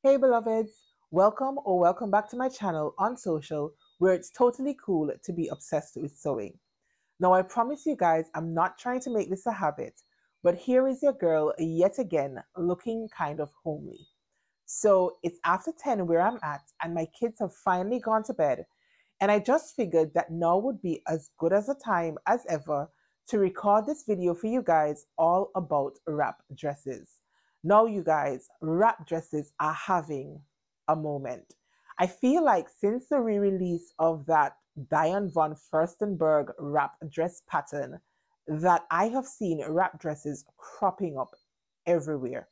Hey beloveds, welcome or welcome back to my channel on social where it's totally cool to be obsessed with sewing. Now I promise you guys I'm not trying to make this a habit, but here is your girl yet again looking kind of homely. So it's after 10 where I'm at and my kids have finally gone to bed, and I just figured that now would be as good as a time as ever to record this video for you guys all about wrap dresses. Now, you guys, wrap dresses are having a moment. I feel like since the re-release of that Diane Von Furstenberg wrap dress pattern, that I have seen wrap dresses cropping up everywhere.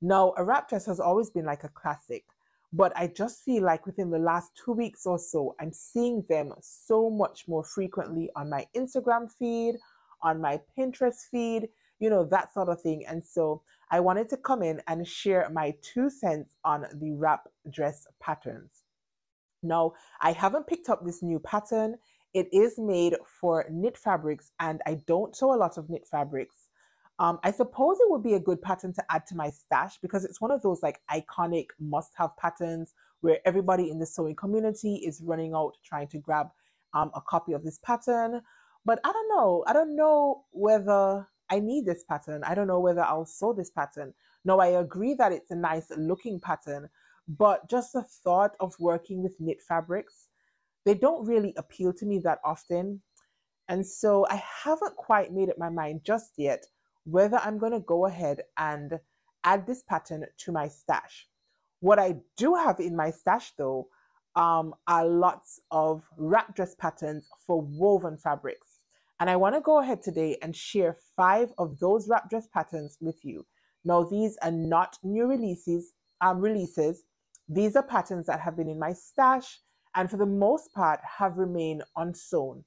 Now, a wrap dress has always been like a classic, but I just feel like within the last 2 weeks or so, I'm seeing them so much more frequently on my Instagram feed, on my Pinterest feed, that sort of thing. And so I wanted to come in and share my 2 cents on the wrap dress patterns. Now, I haven't picked up this new pattern. It is made for knit fabrics, and I don't sew a lot of knit fabrics. I suppose it would be a good pattern to add to my stash because it's one of those like iconic must-have patterns where everybody in the sewing community is running out trying to grab a copy of this pattern. But I don't know. I don't know whether I need this pattern. I don't know whether I'll sew this pattern. No, I agree that it's a nice looking pattern, but just the thought of working with knit fabrics, they don't really appeal to me that often. And so I haven't quite made up my mind just yet whether I'm going to go ahead and add this pattern to my stash. What I do have in my stash though are lots of wrap dress patterns for woven fabrics. And I want to go ahead today and share 5 of those wrap dress patterns with you. Now, these are not new releases. These are patterns that have been in my stash and for the most part have remained unsewn.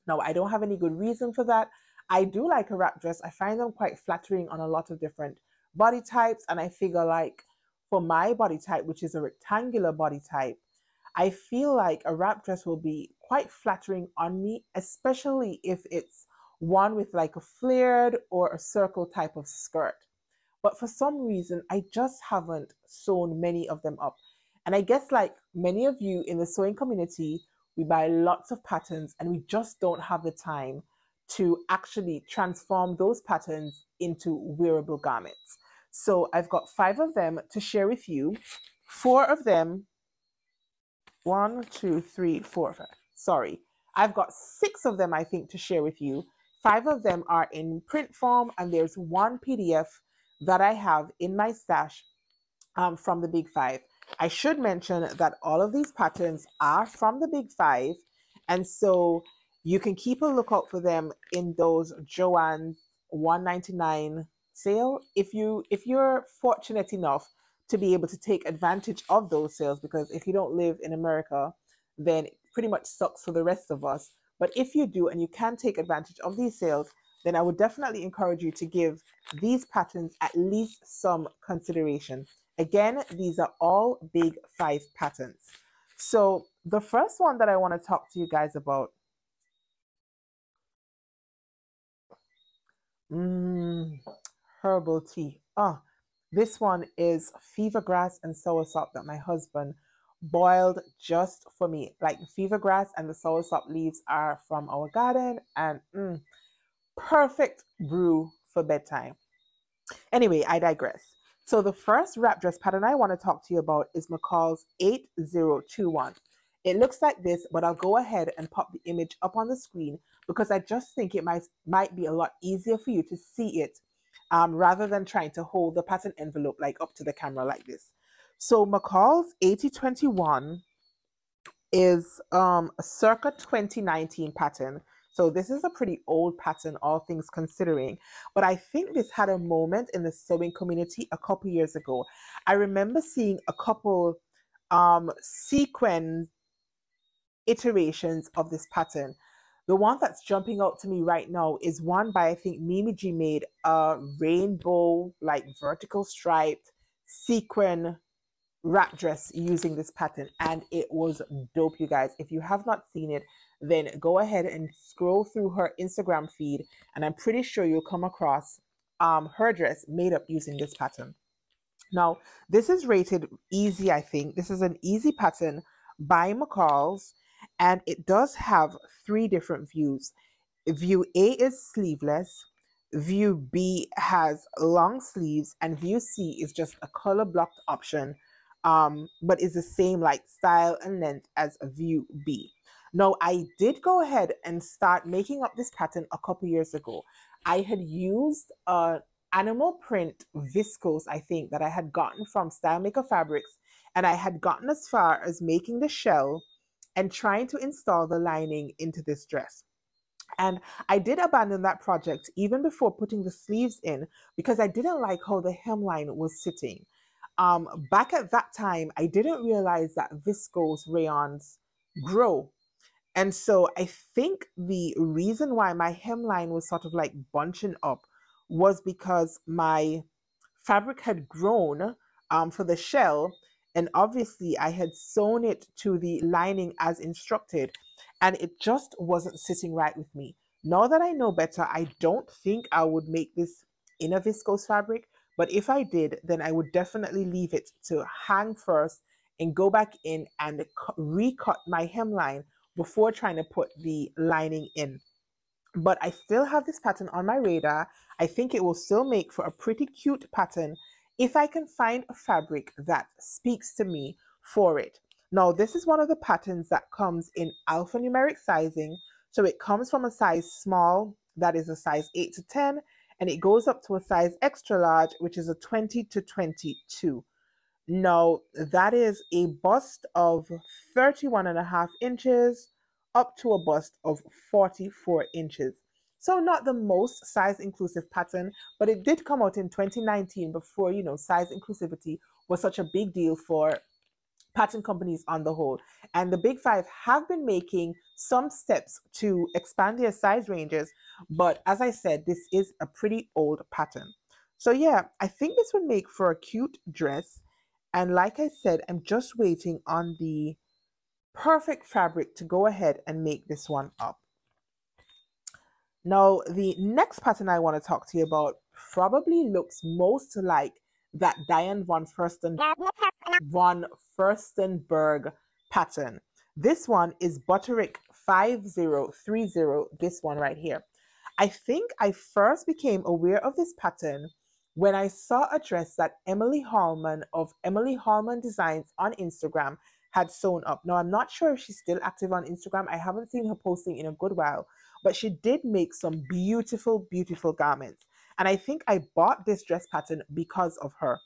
Now, I don't have any good reason for that. I do like a wrap dress. I find them quite flattering on a lot of different body types. And I figure like for my body type, which is a rectangular body type, I feel like a wrap dress will be quite flattering on me, especially if it's one with like a flared or a circle type of skirt. But for some reason, I just haven't sewn many of them up. And I guess like many of you in the sewing community, we buy lots of patterns and we just don't have the time to actually transform those patterns into wearable garments. So I've got 5 of them to share with you. 4 of them, 1, 2, 3, 4, 5. Sorry, I've got 6 of them, I think, to share with you. 5 of them are in print form, and there's 1 PDF that I have in my stash from the Big 5. I should mention that all of these patterns are from the Big 5, and so you can keep a lookout for them in those Joann's $1.99 sale if you're fortunate enough to be able to take advantage of those sales, because if you don't live in America, then it pretty much sucks for the rest of us. But if you do and you can take advantage of these sales, then I would definitely encourage you to give these patterns at least some consideration. Again, these are all Big 5 patterns. So the first one that I want to talk to you guys about, herbal tea. This one is fever grass and soursop that my husband boiled just for me. Like the fever grass and the soursop leaves are from our garden, and perfect brew for bedtime. Anyway, I digress. So the first wrap dress pattern I want to talk to you about is McCalls 8021. It looks like this, but I'll go ahead and pop the image up on the screen because I just think it might be a lot easier for you to see it rather than trying to hold the pattern envelope like up to the camera like this. So McCalls 8021 is a circa 2019 pattern. So this is a pretty old pattern, all things considering. But I think this had a moment in the sewing community a couple years ago. I remember seeing a couple sequin iterations of this pattern. The one that's jumping out to me right now is one by, I think, Mimi G made a rainbow, like vertical striped sequin wrap dress using this pattern, and it was dope, you guys. If you have not seen it, then go ahead and scroll through her Instagram feed, and I'm pretty sure you'll come across her dress made up using this pattern. Now, this is rated easy, I think. This is an easy pattern by McCalls, and it does have three different views. View A is sleeveless, view B has long sleeves, and view C is just a color blocked option, but is the same like style and length as view B. Now, I did go ahead and start making up this pattern a couple years ago. I had used animal print viscose, I think, that I had gotten from Style Maker Fabrics, and I had gotten as far as making the shell and trying to install the lining into this dress. And I did abandon that project even before putting the sleeves in because I didn't like how the hemline was sitting. Back at that time, I didn't realize that viscose rayons grow. And so I think the reason why my hemline was sort of like bunching up was because my fabric had grown for the shell, and obviously I had sewn it to the lining as instructed, and it just wasn't sitting right with me. Now that I know better, I don't think I would make this in a viscose fabric, but if I did, then I would definitely leave it to hang first and go back in and recut my hemline before trying to put the lining in. But I still have this pattern on my radar. I think it will still make for a pretty cute pattern if I can find a fabric that speaks to me for it. Now, this is one of the patterns that comes in alphanumeric sizing. So it comes from a size small, that is a size 8 to 10, and it goes up to a size extra large, which is a 20 to 22. Now, that is a bust of 31.5 inches up to a bust of 44 inches. So not the most size inclusive pattern, but it did come out in 2019 before, size inclusivity was such a big deal for pattern companies on the whole. And the big five have been making some steps to expand their size ranges. But as I said, this is a pretty old pattern. So yeah, I think this would make for a cute dress. And like I said, I'm just waiting on the perfect fabric to go ahead and make this one up. Now, the next pattern I want to talk to you about probably looks most like that Diane Von Furstenberg pattern. This one is Buttermilk 5030, this one right here. I think I first became aware of this pattern when I saw a dress that Emily Hallman of Emily Hallman Designs on Instagram had sewn up. Now, I'm not sure if she's still active on Instagram. I haven't seen her posting in a good while, but she did make some beautiful, beautiful garments. And I think I bought this dress pattern because of her.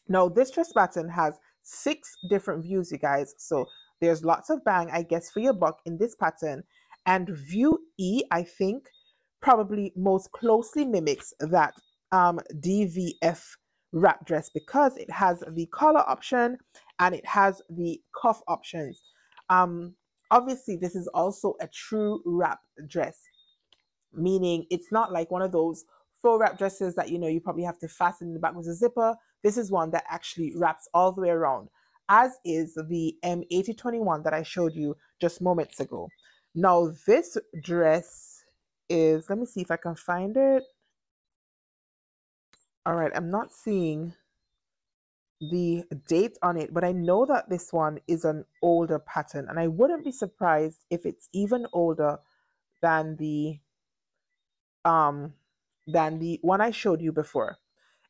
Now, this dress pattern has 6 different views, you guys. So there's lots of bang, I guess, for your buck in this pattern. And view E, I think, probably most closely mimics that DVF wrap dress because it has the collar option and it has the cuff options. Obviously, this is also a true wrap dress, meaning it's not like one of those faux wrap dresses that you probably have to fasten in the back with a zipper. This is one that actually wraps all the way around, as is the M8021 that I showed you just moments ago. Now, this dress is, let me see if I can find it. All right, I'm not seeing the date on it, but I know that this one is an older pattern, and I wouldn't be surprised if it's even older than the one I showed you before.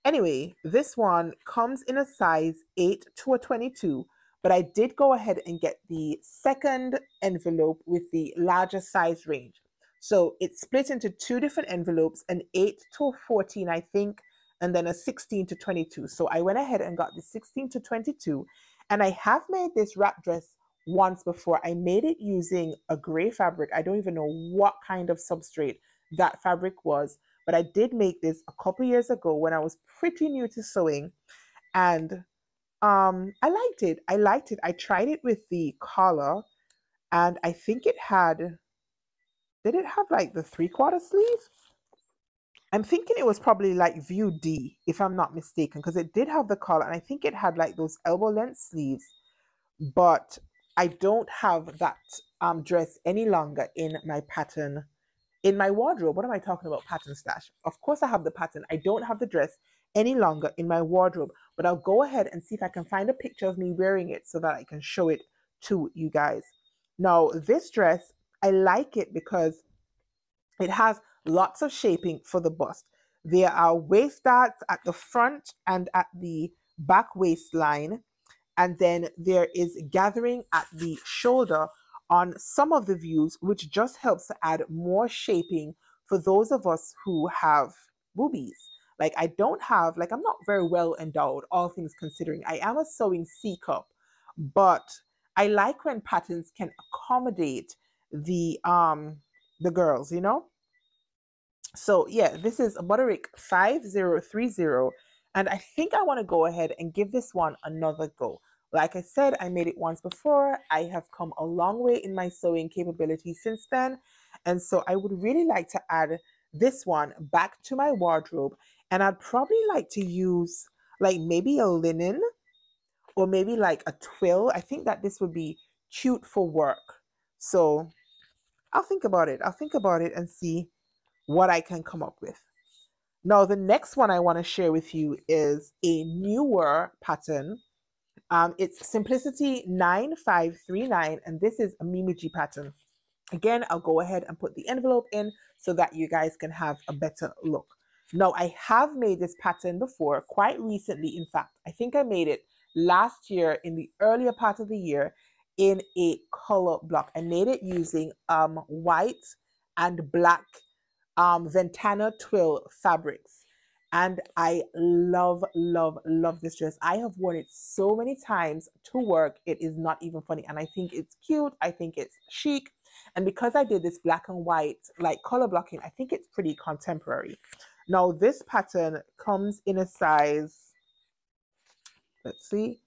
Anyway, this one comes in a size 8 to a 22, but I did go ahead and get the second envelope with the larger size range. So it's split into 2 different envelopes, an 8 to a 14, I think, and then a 16 to 22. So I went ahead and got the 16 to 22, and I have made this wrap dress once before. I made it using a gray fabric. I don't even know what kind of substrate that fabric was, but I did make this a couple years ago when I was pretty new to sewing, and I liked it. I tried it with the collar, and I think it had, did it have like the 3/4 sleeve? I'm thinking it was probably like view D, if I'm not mistaken, because it did have the collar, and I think it had like those elbow length sleeves, but I don't have that dress any longer in my pattern, in my wardrobe. What am I talking about? Pattern stash. Of course I have the pattern. I don't have the dress any longer in my wardrobe. But I'll go ahead and see if I can find a picture of me wearing it so that I can show it to you guys. Now, this dress, I like it because it has lots of shaping for the bust. There are waist darts at the front and at the back waistline, and then there is gathering at the shoulder on some of the views, which just helps to add more shaping for those of us who have boobies. Like I don't have, like I'm not very well endowed, all things considering. I am a sewing C cup, but I like when patterns can accommodate the girls, you know? So yeah, this is a Buttermilk 5030, and I think I want to go ahead and give this one another go. Like I said, I made it once before. I have come a long way in my sewing capability since then, and so I would really like to add this one back to my wardrobe, and I'd probably like to use like maybe a linen or maybe like a twill. I think that this would be cute for work. So I'll think about it. I'll think about it and see what I can come up with. Now, the next one I want to share with you is a newer pattern. It's Simplicity 9539, and this is a Mimiji pattern. Again, I'll go ahead and put the envelope in so that you guys can have a better look. Now, I have made this pattern before, quite recently, in fact. I think I made it last year in the earlier part of the year in a color block. I made it using white and black Ventana twill fabrics, and I love this dress. I have worn it so many times to work, it is not even funny, and I think it's cute, I think it's chic, and because I did this black and white like color blocking, I think it's pretty contemporary. Now this pattern comes in a size, let's see,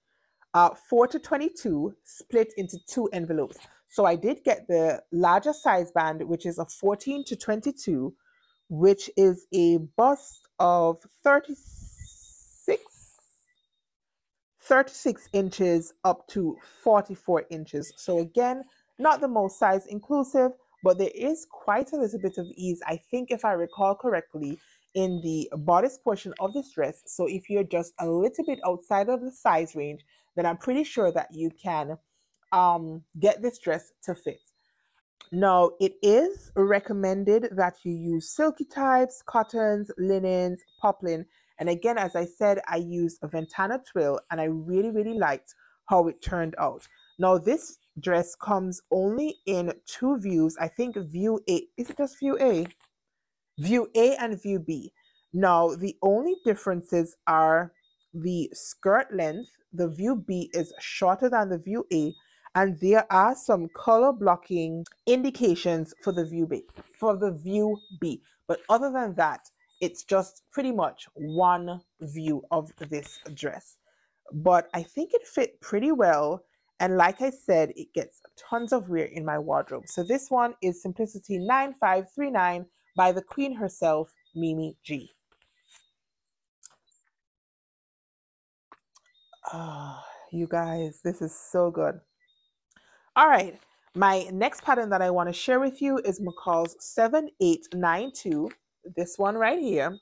4 to 22 split into 2 envelopes. So I did get the larger size band, which is a 14 to 22, which is a bust of 36 inches up to 44 inches. So again, not the most size inclusive, but there is quite a little bit of ease, I think, if I recall correctly, in the bodice portion of this dress. So if you're just a little bit outside of the size range, then I'm pretty sure that you can get this dress to fit. Now, it is recommended that you use silky types, cottons, linens, poplin. And again, as I said, I used a Ventana twill, and I really liked how it turned out. Now, this dress comes only in 2 views. I think view A, is it just view A? View A and view B. Now, the only differences are the skirt length. The view B is shorter than the view A, and there are some color blocking indications for the view B. But other than that, it's just pretty much one view of this dress. But I think it fit pretty well, and like I said, it gets tons of wear in my wardrobe. So this one is Simplicity 9539 by the queen herself, Mimi G. Oh, you guys, this is so good. All right, my next pattern that I want to share with you is McCalls 7892, this one right here.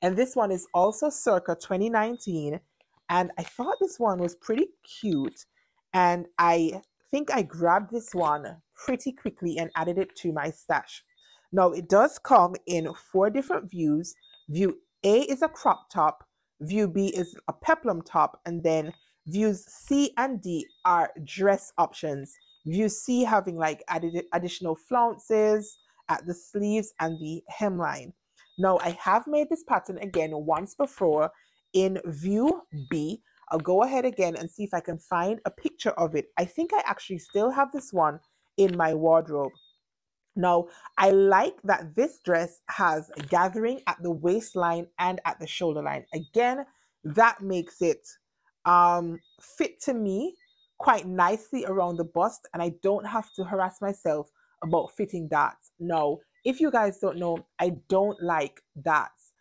And this one is also circa 2019. And I thought this one was pretty cute. And I think I grabbed this one pretty quickly and added it to my stash. Now, it does come in 4 different views. View A is a crop top. View B is a peplum top. And then views C and D are dress options. View C having like additional flounces at the sleeves and the hemline. Now, I have made this pattern again once before in view B. I'll go ahead again and see if I can find a picture of it. I think I actually still have this one in my wardrobe. Now, I like that this dress has gathering at the waistline and at the shoulder line. Again, that makes it fit to me quite nicely around the bust, and I don't have to harass myself about fitting darts. No, if you guys don't know, I don't like darts.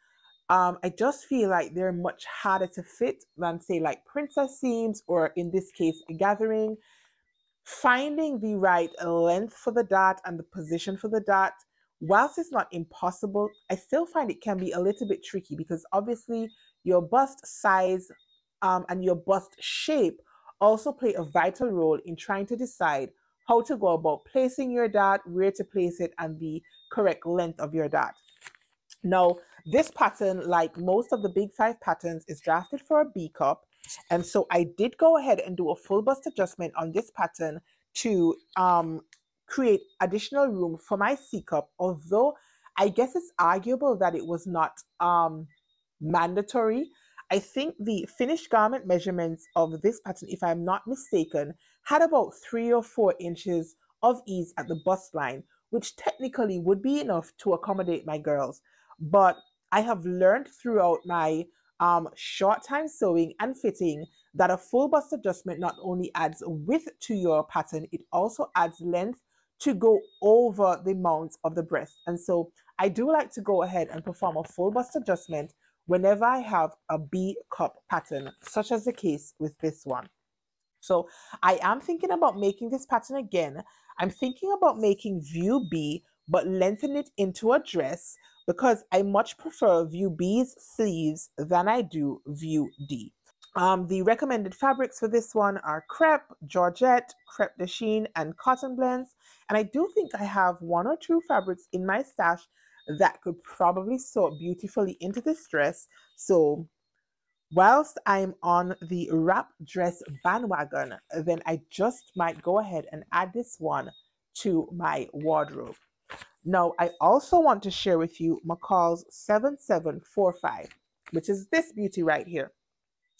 I just feel like they're much harder to fit than, say, like princess seams, or in this case, gathering. Finding the right length for the dart and the position for the dart whilst it's not impossible, I still find it can be a little bit tricky because obviously your bust size and your bust shape also play a vital role in trying to decide how to go about placing your dart, where to place it, and the correct length of your dart. Now, this pattern, like most of the big five patterns, is drafted for a B cup. And so I did go ahead and do a full bust adjustment on this pattern to create additional room for my C cup, although I guess it's arguable that it was not mandatory. I think the finished garment measurements of this pattern, if I'm not mistaken, had about 3 or 4 inches of ease at the bust line, which technically would be enough to accommodate my girls. But I have learned throughout my short time sewing and fitting that a full bust adjustment not only adds width to your pattern, it also adds length to go over the mounts of the breast. And so I do like to go ahead and perform a full bust adjustment whenever I have a B cup pattern, such as the case with this one. So I am thinking about making this pattern again. I'm thinking about making view B, but lengthen it into a dress because I much prefer view B's sleeves than I do view D. The recommended fabrics for this one are crepe, georgette, crepe de chine, and cotton blends. And I do think I have 1 or 2 fabrics in my stash that could probably sew beautifully into this dress. So whilst I'm on the wrap dress bandwagon, then I just might go ahead and add this one to my wardrobe. Now, I also want to share with you McCalls 7745, which is this beauty right here.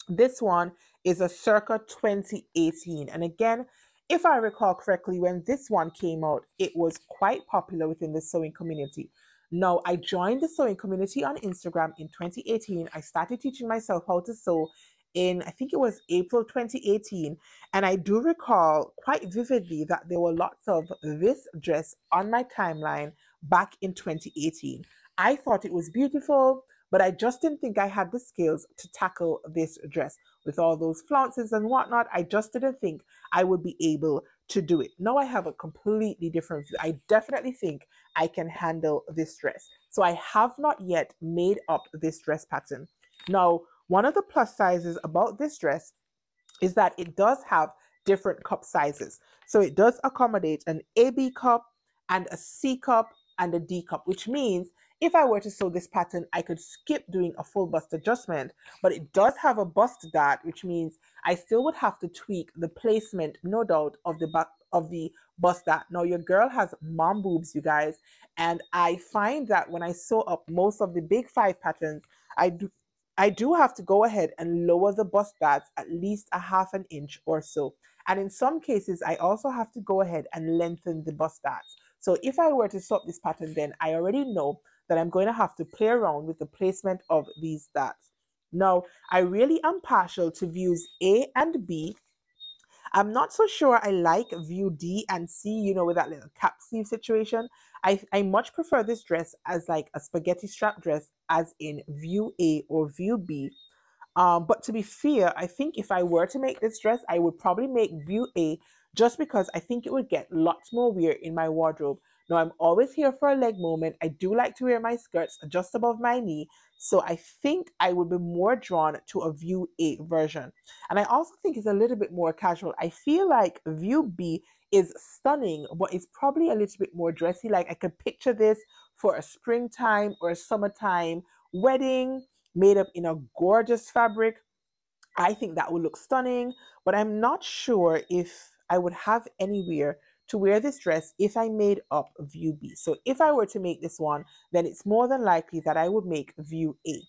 This one is a circa 2018. And again, if I recall correctly, when this one came out, it was quite popular within the sewing community. Now, I joined the sewing community on Instagram in 2018. I started teaching myself how to sew in, I think it was April 2018. And I do recall quite vividly that there were lots of this dress on my timeline back in 2018. I thought it was beautiful, but I just didn't think I had the skills to tackle this dress. With all those flounces and whatnot, I just didn't think I would be able to do it. Now I have a completely different view. I definitely think I can handle this dress. So I have not yet made up this dress pattern. Now, one of the plus sizes about this dress is that it does have different cup sizes. So it does accommodate an AB cup and a C cup and a D cup, which means if I were to sew this pattern, I could skip doing a full bust adjustment, but it does have a bust dart, which means I still would have to tweak the placement, no doubt, of the bust dart. Now, your girl has mom boobs, you guys, and I find that when I sew up most of the big five patterns, I do have to go ahead and lower the bust darts at least a ½ an inch or so. And in some cases, I also have to go ahead and lengthen the bust darts. So if I were to sew up this pattern, then I already know that I'm going to have to play around with the placement of these darts. Now, I really am partial to views A and B. I'm not so sure I like view D and C, you know, with that little cap sleeve situation. I much prefer this dress as like a spaghetti strap dress as in view A or view B. But to be fair, I think if I were to make this dress, I would probably make view A just because I think it would get lots more wear in my wardrobe. Now, I'm always here for a leg moment. I do like to wear my skirts just above my knee. So I think I would be more drawn to a view A version. And I also think it's a little bit more casual. I feel like view B is stunning, but it's probably a little bit more dressy. Like I could picture this for a springtime or a summertime wedding made up in a gorgeous fabric. I think that would look stunning, but I'm not sure if I would have anywhere to wear this dress if I made up view B. So if I were to make this one, then it's more than likely that I would make view A.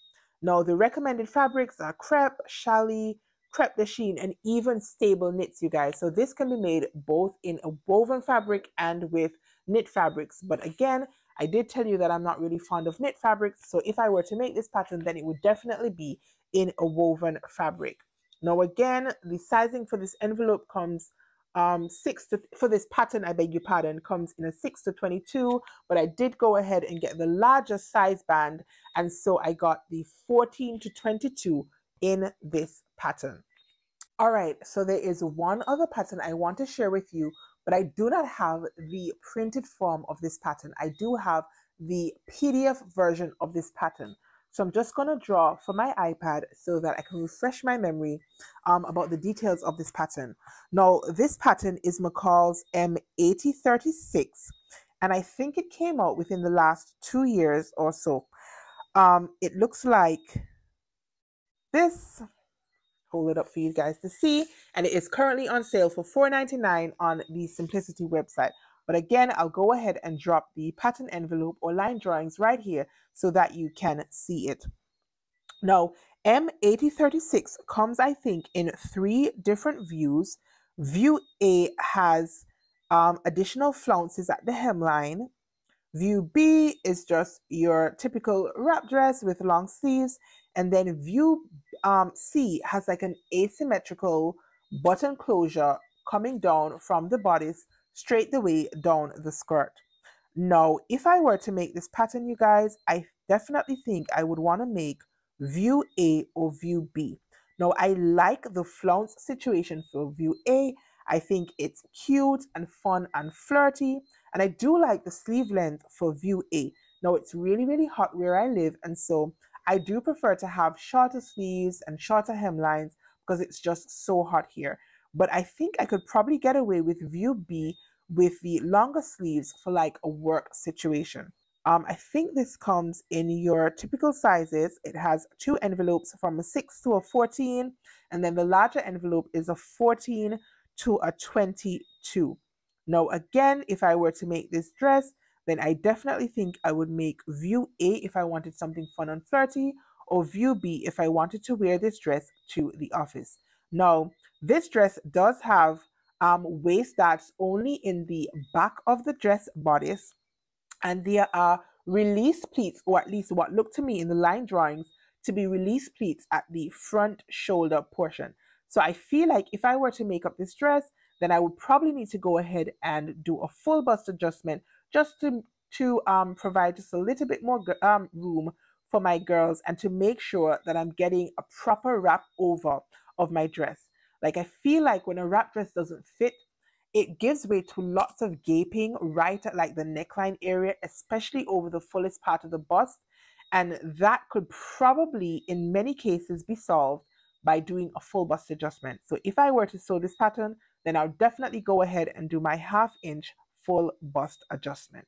Now, the recommended fabrics are crepe, challis, crepe de chine, and even stable knits, you guys. So this can be made both in a woven fabric and with knit fabrics. But again, I did tell you that I'm not really fond of knit fabrics. So if I were to make this pattern, then it would definitely be in a woven fabric. Now, again, the sizing for this envelope comes for this pattern, I beg your pardon, comes in a 6 to 22, but I did go ahead and get the larger size band, and so I got the 14 to 22 in this pattern. All right, so there is one other pattern I want to share with you, but I do not have the printed form of this pattern. I do have the PDF version of this pattern. So I'm just going to draw for my iPad so that I can refresh my memory about the details of this pattern. Now, this pattern is McCalls M8036, and I think it came out within the last 2 years or so. It looks like this. Hold it up for you guys to see, and it is currently on sale for $4.99 on the Simplicity website. But again, I'll go ahead and drop the pattern envelope or line drawings right here so that you can see it. Now, M8036 comes, I think, in 3 different views. View A has additional flounces at the hemline. View B is just your typical wrap dress with long sleeves. And then view C has like an asymmetrical button closure coming down from the bodice straight the way down the skirt. Now, if I were to make this pattern, you guys, I definitely think I would want to make view A or view B. Now, I like the flounce situation for view A. I think it's cute and fun and flirty. And I do like the sleeve length for view A. Now, it's really, really hot where I live. And so I do prefer to have shorter sleeves and shorter hemlines because it's just so hot here. But I think I could probably get away with view B with the longer sleeves for like a work situation. I think this comes in your typical sizes. It has 2 envelopes from a 6 to a 14, and then the larger envelope is a 14 to a 22. Now, again, if I were to make this dress, then I definitely think I would make view A if I wanted something fun and flirty, or view B if I wanted to wear this dress to the office. Now, this dress does have waist that's only in the back of the dress bodice, and there are release pleats, or at least what looked to me in the line drawings to be release pleats at the front shoulder portion. So I feel like if I were to make up this dress, then I would probably need to go ahead and do a full bust adjustment just to provide just a little bit more room for my girls and to make sure that I'm getting a proper wrap over of my dress. Like, I feel like when a wrap dress doesn't fit, it gives way to lots of gaping right at like the neckline area, especially over the fullest part of the bust. And that could probably, in many cases, be solved by doing a full bust adjustment. So if I were to sew this pattern, then I'll definitely go ahead and do my 1/2 inch full bust adjustment.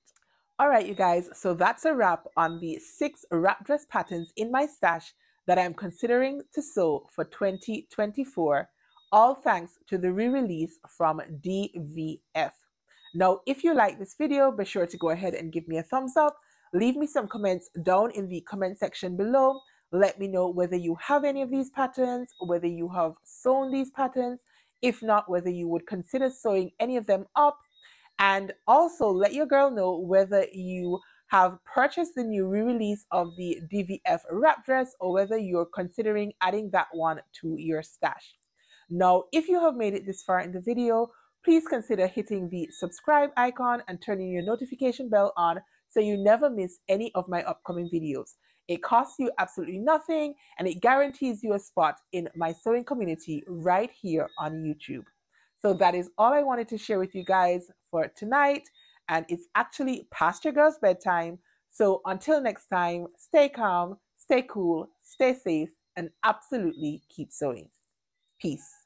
All right, you guys, so that's a wrap on the 6 wrap dress patterns in my stash that I'm considering to sew for 2024. All thanks to the re-release from DVF. Now, if you like this video, be sure to go ahead and give me a thumbs up. Leave me some comments down in the comment section below. Let me know whether you have any of these patterns, whether you have sewn these patterns. If not, whether you would consider sewing any of them up. And also let your girl know whether you have purchased the new re-release of the DVF wrap dress or whether you're considering adding that one to your stash. Now, if you have made it this far in the video, please consider hitting the subscribe icon and turning your notification bell on so you never miss any of my upcoming videos. It costs you absolutely nothing and it guarantees you a spot in my sewing community right here on YouTube. So that is all I wanted to share with you guys for tonight, and it's actually past your girl's bedtime. So until next time, stay calm, stay cool, stay safe, and absolutely keep sewing. Peace.